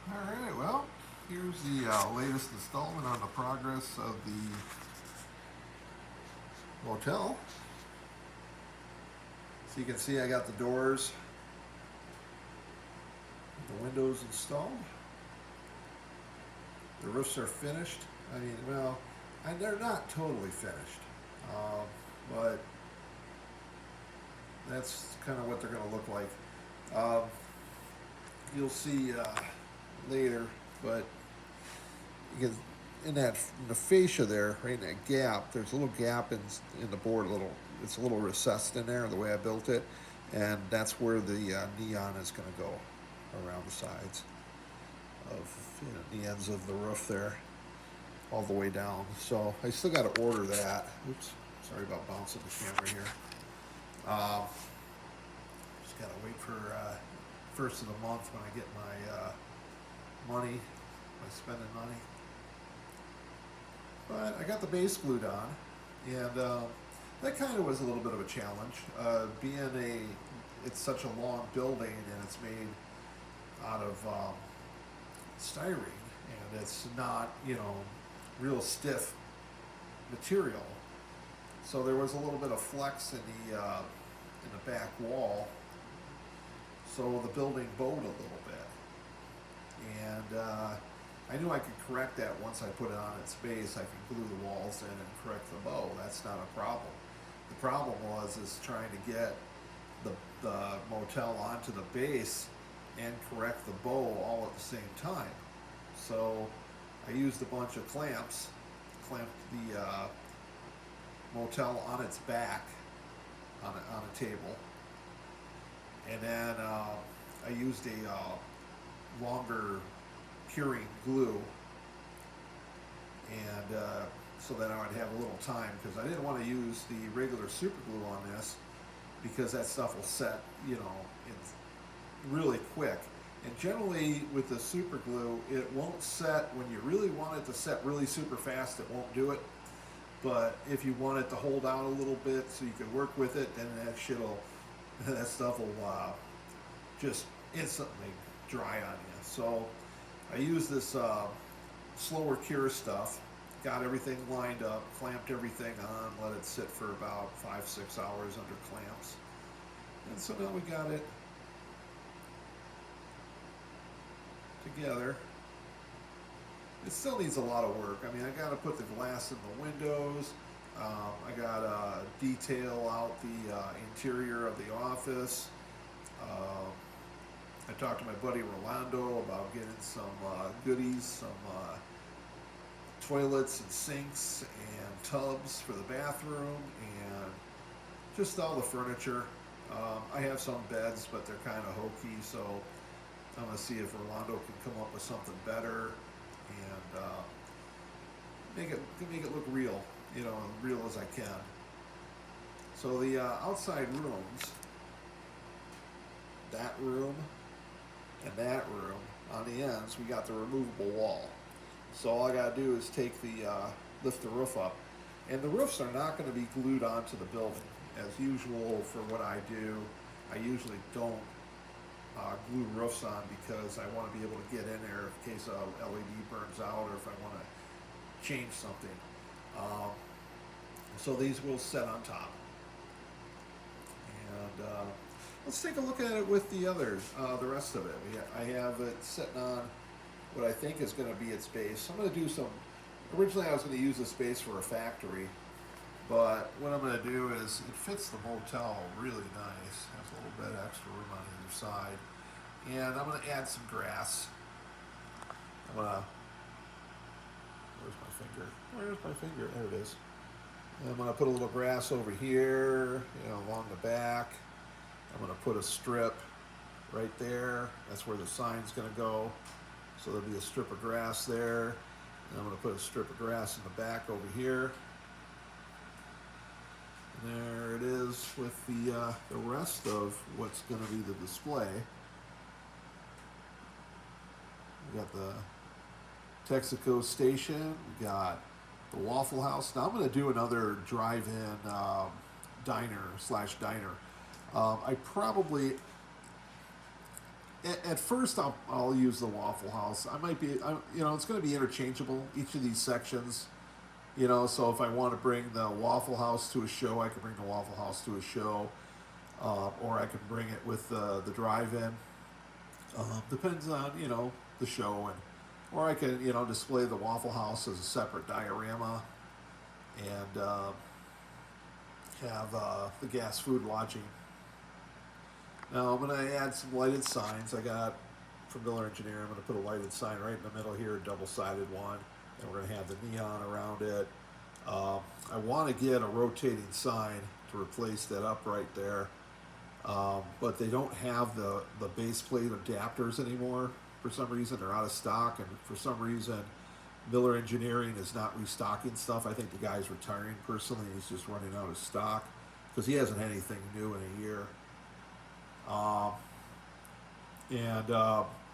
All right, well, here's the latest installment on the progress of the motel. So you can see I got the doors, the windows installed. The roofs are finished. I mean, well, they're not totally finished, um, but that's kind of what they're going to look like. Um, you'll see later, but because in the fascia there, right in that gap, there's a little gap in the board, it's a little recessed in there the way I built it, and that's where the neon is going to go around the sides of the ends of the roof there, all the way down. So I still got to order that. Oops, sorry about bouncing the camera here. Um, just got to wait for first of the month when I get my spending money. But I got the base glued on, and that kind of was a little bit of a challenge. It's such a long building, and it's made out of styrene, and it's not, real stiff material. So there was a little bit of flex in the back wall, so the building bowed a little bit, and I knew I could correct that once I put it on its base. I could glue the walls in and correct the bow. That's not a problem. The problem is trying to get the motel onto the base and correct the bow all at the same time. So I used a bunch of clamps, clamped the motel on its back on a table, and then I used a longer curing glue, and so that I would have a little time, because I didn't want to use the regular super glue on this, because that stuff will set, it's really quick. And generally with the super glue, it won't set when you really want it to set really super fast. It won't do it. But if you want it to hold out a little bit so you can work with it, then that stuff will just instantly dry on you. So I use this slower cure stuff, got everything lined up, clamped everything on, let it sit for about 5-6 hours under clamps. And so now we got it together. It still needs a lot of work. I mean, I got to put the glass in the windows. I got to detail out the interior of the office. I talked to my buddy Rolando about getting some goodies, some toilets and sinks and tubs for the bathroom, and just all the furniture. I have some beds, but they're kind of hokey, so I'm going to see if Rolando can come up with something better and make it look real, real as I can. So the outside rooms, that room and that room, on the ends, we got the removable wall. So all I gotta do is lift the roof up, and the roofs are not going to be glued onto the building as usual for what I do. I usually don't glue roofs on, because I want to be able to get in there in case a LED burns out, or if I want to change something. Um, so these will set on top. And let's take a look at it with the rest of it. I have it sitting on what I think is going to be its base. I'm going to do some. Originally, I was going to use this base for a factory, but what I'm going to do is it fits the motel really nice. Has a little bit extra room on either side, and I'm going to add some grass. I'm going to. Where's my finger? Where's my finger? There it is. I'm going to put a little grass over here, along the back. I'm going to put a strip right there. That's where the sign's going to go. So there'll be a strip of grass there. And I'm going to put a strip of grass in the back over here. And there it is with the rest of what's going to be the display. We got the Texaco station. We got the Waffle House. Now I'm going to do another drive-in diner/diner. I probably At first, I'll use the Waffle House. I might be, you know, it's going to be interchangeable. Each of these sections, you know. So if I want to bring the Waffle House to a show, I can bring the Waffle House to a show, or I can bring it with the drive-in. Depends on, you know, the show, and or I can, you know, display the Waffle House as a separate diorama, and have the gas food lodging. Now I'm going to add some lighted signs. I got from Miller Engineering. I'm going to put a lighted sign right in the middle here, a double-sided one, and we're going to have the neon around it. I want to get a rotating sign to replace that upright there, but they don't have the base plate adapters anymore. For some reason, they're out of stock, and for some reason, Miller Engineering is not restocking stuff. I think the guy's retiring personally. He's just running out of stock because he hasn't had anything new in a year. And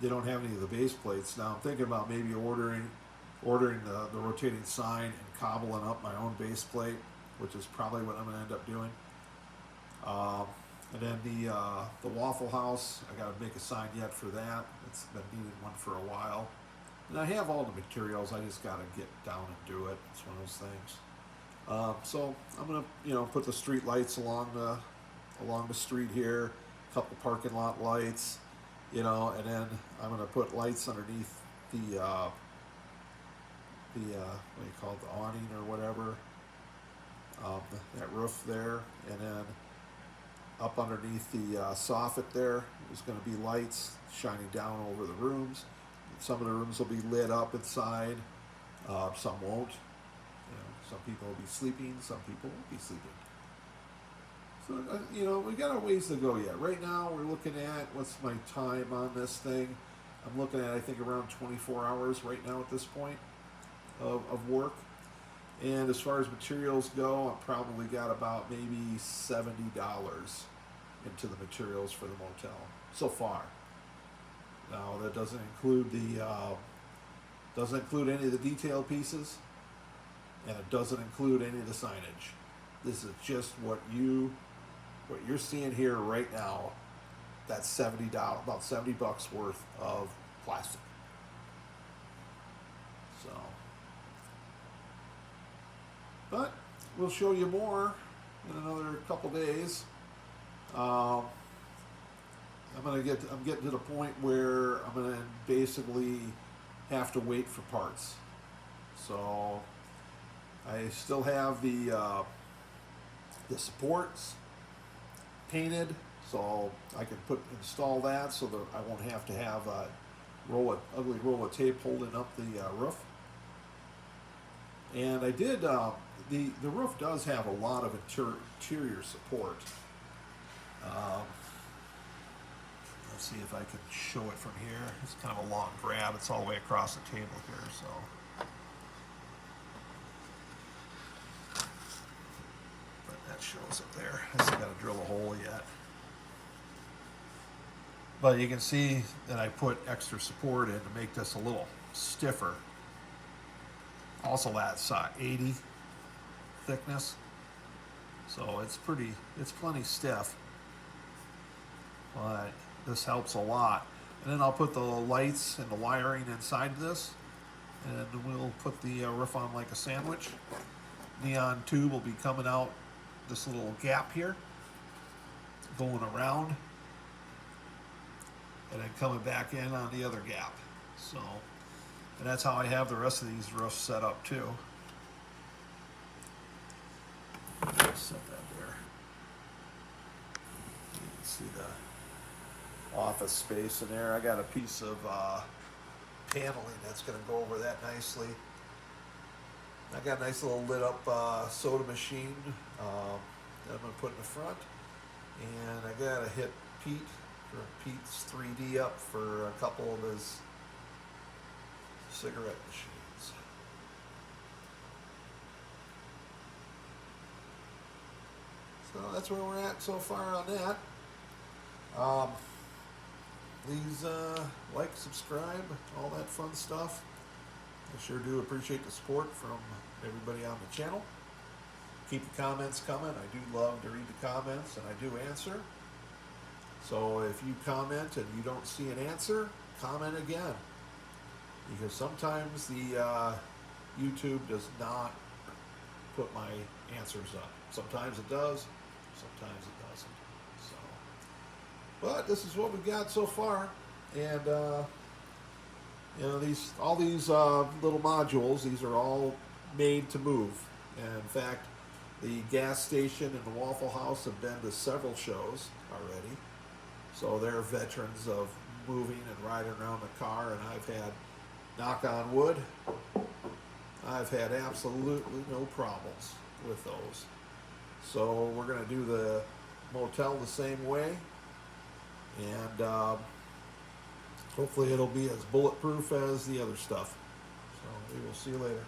they don't have any of the base plates. Now I'm thinking about maybe ordering the rotating sign and cobbling up my own base plate, which is probably what I'm going to end up doing. And then the Waffle House, I got to make a sign yet for that. It's been needing one for a while. And I have all the materials. I just got to get down and do it. It's one of those things. So I'm going to, you know, put the street lights along the street here, a couple parking lot lights, you know, and then I'm going to put lights underneath the what do you call it, the awning or whatever, that roof there, and then up underneath the soffit there is going to be lights shining down over the rooms. Some of the rooms will be lit up inside, some won't. You know, some people will be sleeping, some people won't be sleeping. So, you know, we got a ways to go yet. Right now, we're looking at, what's my time on this thing? I'm looking at, I think, around 24 hours right now at this point of work. And as far as materials go, I've probably got about maybe $70 into the materials for the motel so far. Now that doesn't include any of the detailed pieces, and it doesn't include any of the signage. This is just what you're seeing here right now. That's $70, about $70 worth of plastic. So, but we'll show you more in another couple days. I'm getting to the point where I'm gonna basically have to wait for parts. So I still have the supports painted, so I can install that so that I won't have to have a ugly roll of tape holding up the roof. And I did the roof does have a lot of interior support. Let's see if I can show it from here. It's kind of a long grab. It's all the way across the table here, so. But that shows it there. I still got to drill a hole yet. But you can see that I put extra support in to make this a little stiffer. Also that's 80 thickness. So it's plenty stiff. But this helps a lot. And then I'll put the lights and the wiring inside this, and we'll put the roof on like a sandwich. Neon tube will be coming out this little gap here, going around, and then coming back in on the other gap. So, and that's how I have the rest of these roofs set up too. Set that there. You can see the office space in there. I got a piece of paneling that's going to go over that nicely. I got a nice little lit up soda machine that I'm going to put in the front, and I got to hit Pete's 3D up for a couple of his cigarette machines. So that's where we're at so far on that. Please like, subscribe, all that fun stuff. I sure do appreciate the support from everybody on the channel. Keep the comments coming. I do love to read the comments, and I do answer. So if you comment and you don't see an answer, comment again. Because sometimes the YouTube does not put my answers up. Sometimes it does, sometimes it doesn't. So, but this is what we've got so far, and all these little modules. These are all made to move. And in fact, the gas station and the Waffle House have been to several shows already. So they're veterans of moving and riding around the car, and I've had, knock on wood, I've had absolutely no problems with those. So we're going to do the motel the same way, and hopefully it'll be as bulletproof as the other stuff. So we will see you later.